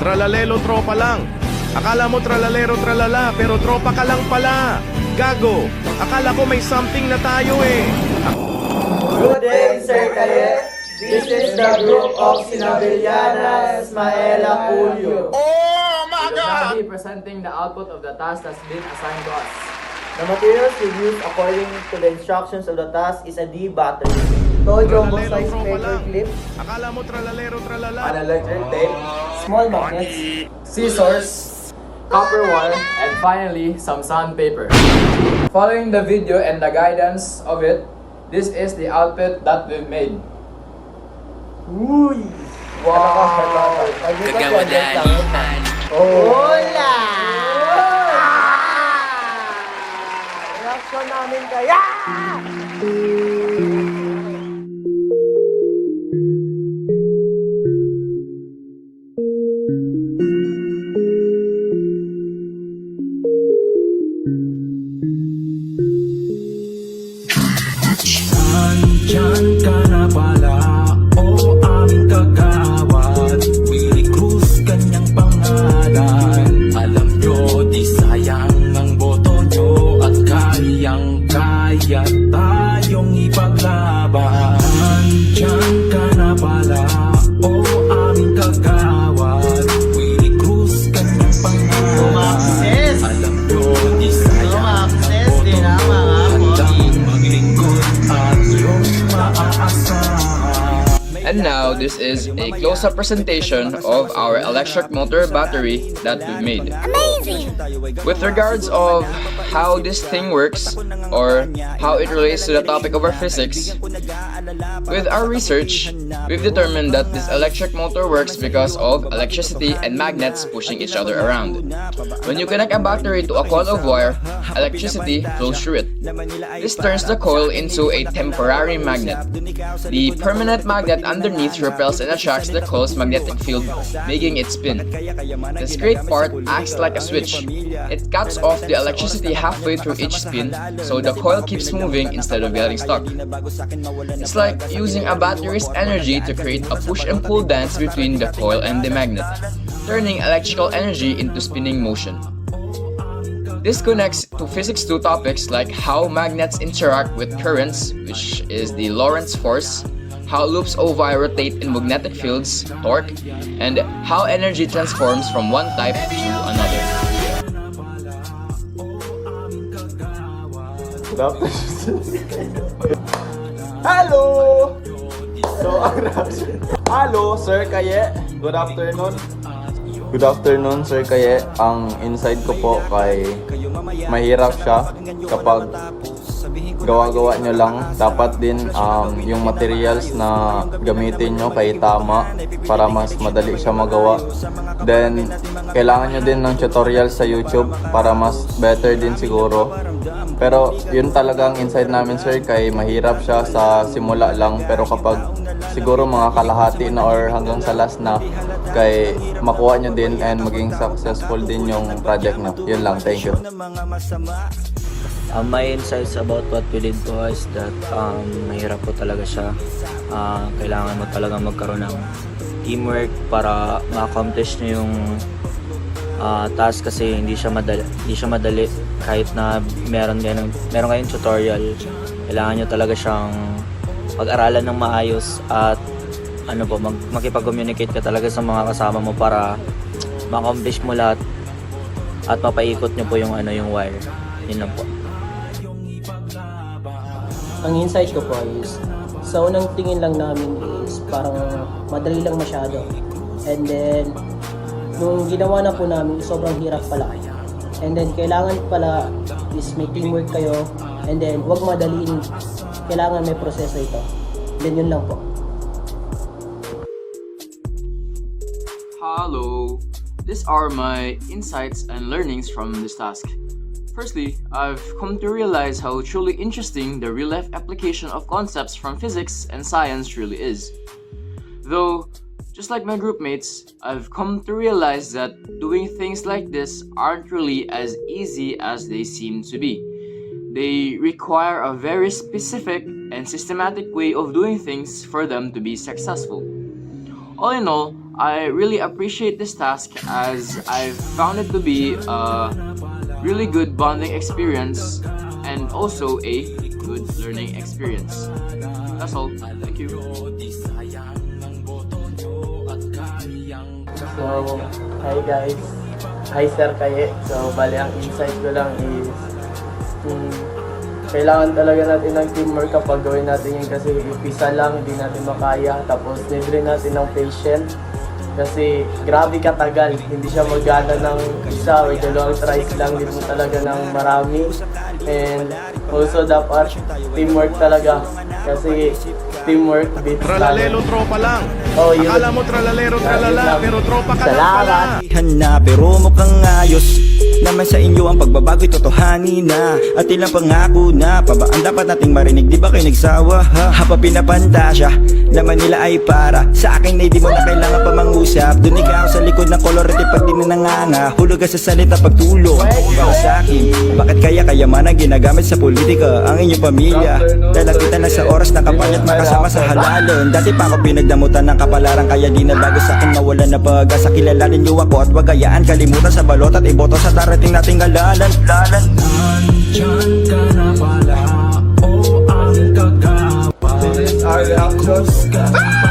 Tralalelo tropa lang. Akala mo tralalero tralala, pero tropa ka lang pala. Gago, akala ko may something na tayo eh. Good day, Sir Kaye. This is the group of Sinabiliana Esmaela Julio. We will now be presenting the output of the task that's been assigned to us. The materials we use according to the instructions of the task is a D battery, toy jumbo Tralalero size tropa paper lang. clip, Akala mo tralalero tralala. An electric tape, small magnets, scissors, copper wire, and finally, some sandpaper. Following the video and the guidance of it, this is the output that we've made. Uy! Wow! Nagkamadalian. Hola! Reaction namin kaya! Nandyan ka na pala, o aming kagawad. Willie Cruz, kanyang pangalan. Alam nyo, di sayang ang boto nyo, at kayang-kaya tayong ipaglaban. Nandyan ka na pala, o aming kagawad. Willie Cruz, kanyang pangalan. Umakses! Alam nyo, di sayang ang Umakses boto din ang nyo, mga handang maglingkod at iyong maaasahan. And now, this is a close-up presentation of our electric motor battery that we made. Amazing! With regards of how this thing works, or how it relates to the topic of our physics, with our research, we've determined that this electric motor works because of electricity and magnets pushing each other around. When you connect a battery to a coil of wire, electricity flows through it. This turns the coil into a temporary magnet. The permanent magnet underneath repels and attracts the coil's magnetic field, making it spin. The straight part acts like a switch. It cuts off the electricity halfway through each spin, so the coil keeps moving instead of getting stuck. It's like using a battery's energy to create a push and pull dance between the coil and the magnet, turning electrical energy into spinning motion. This connects to Physics 2 topics like how magnets interact with currents, which is the Lorentz force, how loops of wire rotate in magnetic fields, torque, and how energy transforms from one type to another. Hello! So, ang reaction. Hello, Sir Kaye. Good afternoon. Good afternoon, Sir Kaye. Ang insight ko po kay mahirap siya kapag gawa-gawa nyo lang. Dapat din yung materials na gamitin nyo kay tama para mas madali siya magawa. Then, kailangan nyo din ng tutorial sa YouTube para mas better din siguro. Pero yun talagang insight namin, sir, kay mahirap siya sa simula lang. Pero kapag siguro mga kalahati na or hanggang sa last na, kay makuha nyo din and maging successful din yung project nyo. Yun lang, thank you. My insights about what we did po is that mahirap po talaga siya. Kailangan mo talaga magkaroon ng teamwork para ma-accomplish nyo yung task kasi hindi siya madali kahit na meron kayong tutorial. Kailangan nyo talaga siyang pag-aralan ng maayos at makipag-communicate ka talaga sa mga kasama mo para ma-accomplish mo lahat at mapaikot nyo po yung wire. Yun lang po. Ang insight ko po is, sa unang tingin lang namin is parang madali lang masyado. And then, nung ginawa na po namin, sobrang hirap pala. And then, kailangan pala is may teamwork kayo. And then, huwag madaliin. Kailangan may proseso ito. Then, yun lang po. Hello! These are my insights and learnings from this task. Firstly, I've come to realize how truly interesting the real-life application of concepts from physics and science really is. Though, just like my group mates, I've come to realize that doing things like this aren't really as easy as they seem to be. They require a very specific and systematic way of doing things for them to be successful. All in all, I really appreciate this task as I've found it to be a really good bonding experience and also a good learning experience. That's all. Thank you. So, hi guys. Hi Sir Kaye. So, bali ang insight ko lang is kailangan talaga natin ng teamwork kapag gawin natin yun kasi isa lang, hindi natin makaya. Tapos, need rin natin ng patience. Kasi grabe katagal, hindi siya magana ng isa or dalawang tries lang, dito talaga ng marami. And also dapat teamwork talaga kasi teamwork beats Tralalelo talent. tropa lang. Oh, yun. Akala mo tralalero tralala, pero tropa ka lang pala. na pero mukhang ayos naman sa inyo ang pagbabago'y totohanin na at ilang pangako na pa ba ang dapat nating marinig, di ba kayo nagsawa ha? Hapa pinapantasya naman nila ay para sa akin ay di mo na kailangan pa mangusap. Doon ikaw sa likod ng kolorete pag di na nanganga, hulog ka sa salita pagtulong para sa akin. Bakit kaya kayamanan ginagamit sa politika ang inyong pamilya? Dahil kita na sa oras na kampanya at makasama sa halalan. Dati pa ako pinagdamutan ng kapalaran kaya di na bago sa akin mawala na pag-asa. Kilalanin niyo ako at wag hayaan kalimutan sa balot at iboto sa darating nating halalan. Nandyan ka na pala, o aming kagawad. This is our reaction.